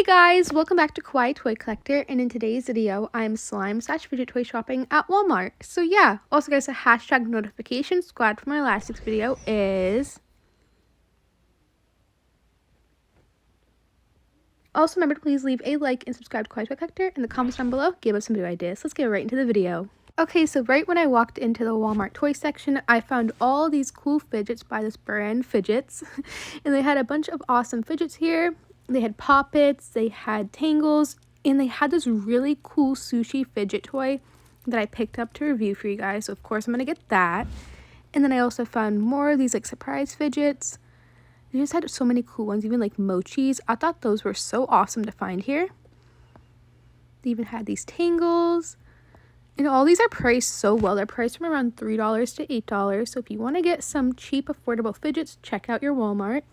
guys, welcome back to Kawaii Toy Collector, and in today's video, I'm slime/fidget toy shopping at Walmart. So yeah, also guys, a hashtag notification squad for my last week's video is... Also remember to please leave a like and subscribe to Kawaii Toy Collector in the comments down below. Give us some new ideas. Let's get right into the video. Okay, so right when I walked into the Walmart toy section, I found all these cool fidgets by this brand, Fidgets, and they had a bunch of awesome fidgets here. They had poppets, they had tangles, and they had this really cool sushi fidget toy that I picked up to review for you guys. So of course I'm going to get that. And then I also found more of these like surprise fidgets. They just had so many cool ones, even like mochis. I thought those were so awesome to find here. They even had these tangles. And all these are priced so well. They're priced from around $3 to $8. So if you want to get some cheap, affordable fidgets, check out your Walmart.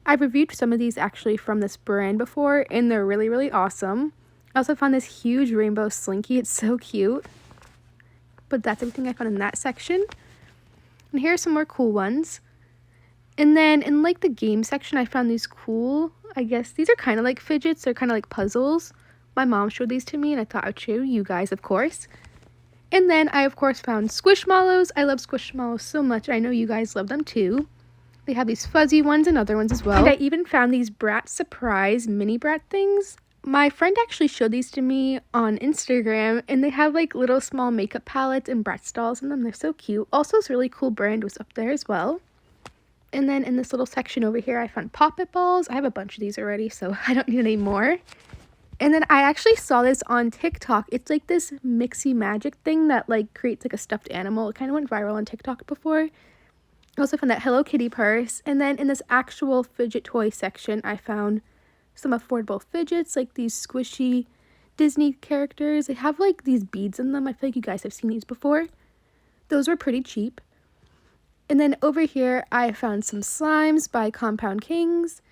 I've reviewed some of these actually from this brand before, and they're really, really awesome. I also found this huge rainbow slinky. It's so cute. But that's everything I found in that section. And here are some more cool ones. And then in like the game section, I found these cool, I guess these are kind of like fidgets. They're kind of like puzzles. My mom showed these to me, and I thought I'd show you guys, of course. And then I, of course, found Squishmallows. I love Squishmallows so much. I know you guys love them too. They have these fuzzy ones and other ones as well. And I even found these Brat Surprise mini Brat things. My friend actually showed these to me on Instagram, and they have like little small makeup palettes and Bratz dolls in them. They're so cute. Also, this really cool brand was up there as well. And then in this little section over here, I found Pop-It balls. I have a bunch of these already, so I don't need any more. And then I actually saw this on TikTok. It's like this mixy magic thing that like creates like a stuffed animal. It kind of went viral on TikTok before. I also found that Hello Kitty purse. And then in this actual fidget toy section, I found some affordable fidgets, like these squishy Disney characters. They have like these beads in them. I feel like you guys have seen these before. Those were pretty cheap. And then over here, I found some slimes by Compound Kings.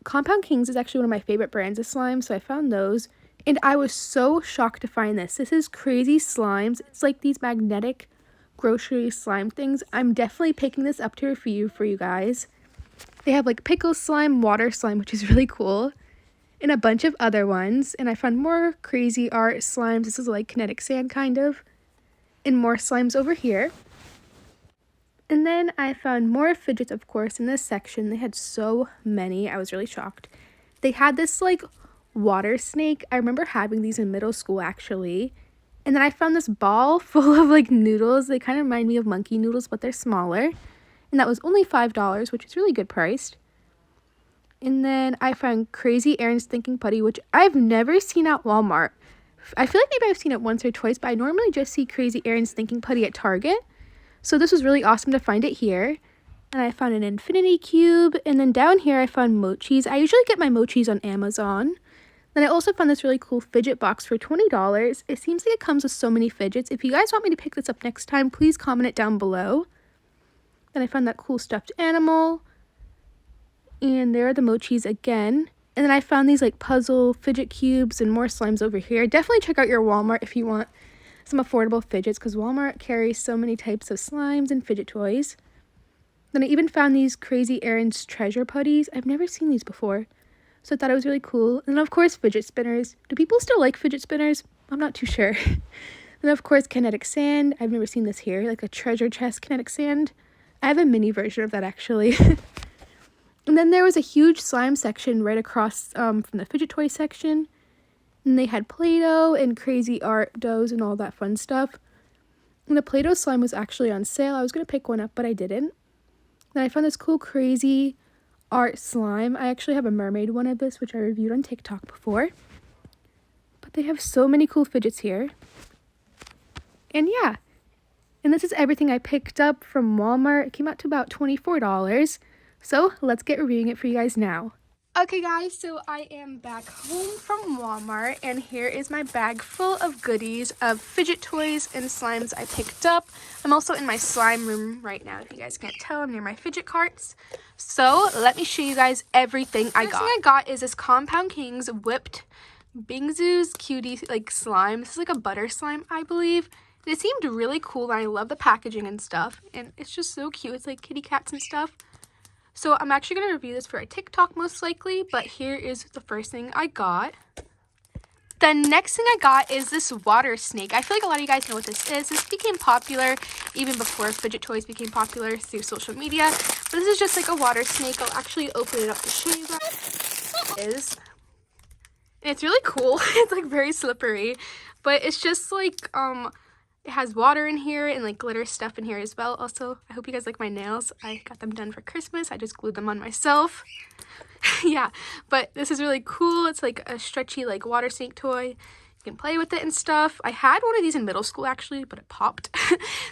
Compound Kings is actually one of my favorite brands of slime, so I found those. And I was so shocked to find this. This is Crazy Slimes. It's like these magnetic grocery slime things. I'm definitely picking this up to review for you guys. They have like Pickle slime, water slime, which is really cool, and a bunch of other ones. And I found more crazy art slimes. This is like kinetic sand kind of, and more slimes over here. And then I found more fidgets, of course, in this section. They had so many. I was really shocked. They had this like water snake. I remember having these in middle school actually. And then I found this ball full of like noodles. They kind of remind me of monkey noodles, but they're smaller. And that was only $5, which is really good priced. And then I found Crazy Aaron's Thinking Putty, which I've never seen at Walmart. I feel like maybe I've seen it once or twice, but I normally just see Crazy Aaron's Thinking Putty at Target. So this was really awesome to find it here. And I found an infinity cube. And then down here I found mochis. I usually get my mochis on Amazon. Then I also found this really cool fidget box for $20. It seems like it comes with so many fidgets. If you guys want me to pick this up next time, please comment it down below. Then I found that cool stuffed animal. And there are the mochis again. And then I found these like puzzle fidget cubes and more slimes over here. Definitely check out your Walmart if you want some affordable fidgets, because Walmart carries so many types of slimes and fidget toys. Then I even found these Crazy Aaron's treasure putties. I've never seen these before, so I thought it was really cool. And then of course fidget spinners. Do people still like fidget spinners? I'm not too sure. Then of course kinetic sand. I've never seen this here, like a treasure chest kinetic sand. I have a mini version of that actually. And then there was a huge slime section right across from the fidget toy section. And they had Play-Doh and crazy art doughs and all that fun stuff. And the Play-Doh slime was actually on sale. I was going to pick one up, but I didn't. Then I found this cool crazy art slime. I actually have a mermaid one of this, which I reviewed on TikTok before. But they have so many cool fidgets here. And yeah. And this is everything I picked up from Walmart. It came out to about $24. So let's get reviewing it for you guys now. Okay guys, so I am back home from Walmart, and here is my bag full of goodies of fidget toys and slimes I picked up. I'm also in my slime room right now. If you guys can't tell, I'm near my fidget carts. So let me show you guys everything I got. First thing I got is this Compound Kings whipped Bingzoo's cutie like slime. This is like a butter slime, I believe. And it seemed really cool, and I love the packaging and stuff, and it's just so cute. It's like kitty cats and stuff. So I'm actually going to review this for a TikTok most likely, but here is the first thing I got. The next thing I got is this water snake. I feel like a lot of you guys know what this is. This became popular even before fidget toys became popular through social media. But this is just like a water snake. I'll actually open it up to show you guys what it is. And it's really cool. It's like very slippery. But it's just like, it has water in here and like glitter stuff in here as well. Also, I hope you guys like my nails. I got them done for Christmas. I just glued them on myself. Yeah, but this is really cool. It's like a stretchy like water snake toy. You can play with it and stuff. I had one of these in middle school actually, but it popped.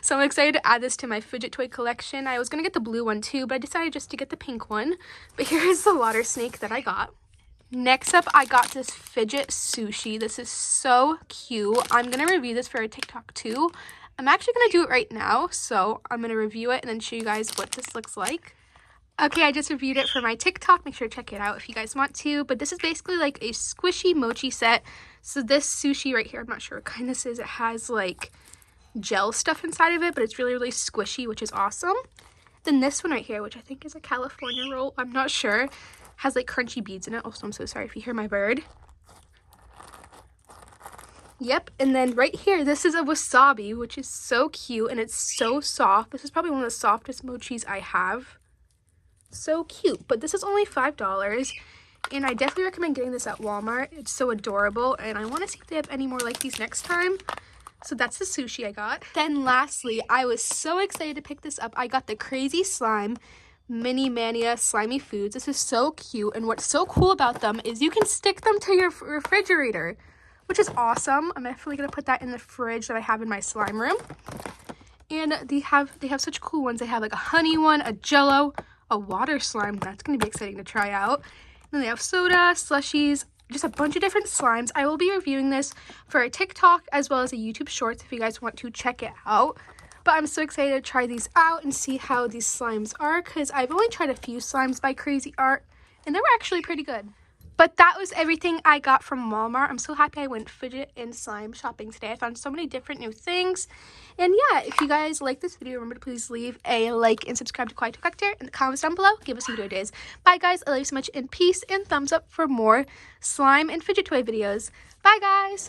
So I'm excited to add this to my fidget toy collection. I was gonna get the blue one too, but I decided just to get the pink one. But here is the water snake that I got. Next up, I got this fidget sushi. This is so cute. I'm gonna review this for a TikTok too. I'm actually gonna do it right now, so I'm gonna review it and then show you guys what this looks like. Okay, I just reviewed it for my TikTok. Make sure to check it out if you guys want to. But this is basically like a squishy mochi set. So this sushi right here, I'm not sure what kind this is. It has like gel stuff inside of it, but it's really, really squishy, which is awesome. Then this one right here, which I think is a California roll, I'm not sure, has like crunchy beads in it. Also, I'm so sorry if you hear my bird. Yep, and then right here, this is a wasabi, which is so cute and it's so soft. This is probably one of the softest mochis I have. So cute, but this is only $5 and I definitely recommend getting this at Walmart. It's so adorable and I want to see if they have any more like these next time. So that's the sushi I got. Then lastly, I was so excited to pick this up. I got the Crazy Slime Mini Mania Slimy Foods. This is so cute, and what's so cool about them is you can stick them to your refrigerator, which is awesome. I'm definitely gonna put that in the fridge that I have in my slime room. And they have such cool ones. They have like a honey one, a jello, a water slime. That's going to be exciting to try out. And then they have soda, slushies, just a bunch of different slimes. I will be reviewing this for a TikTok as well as a YouTube Shorts if you guys want to check it out. But I'm so excited to try these out and see how these slimes are because I've only tried a few slimes by Crazy Art and they were actually pretty good. But that was everything I got from Walmart. I'm so happy I went fidget and slime shopping today. I found so many different new things. And yeah, if you guys like this video, remember to please leave a like and subscribe to Kawaii Toy Collector in the comments down below. Give us some video ideas. Bye guys. I love you so much and peace and thumbs up for more slime and fidget toy videos. Bye guys.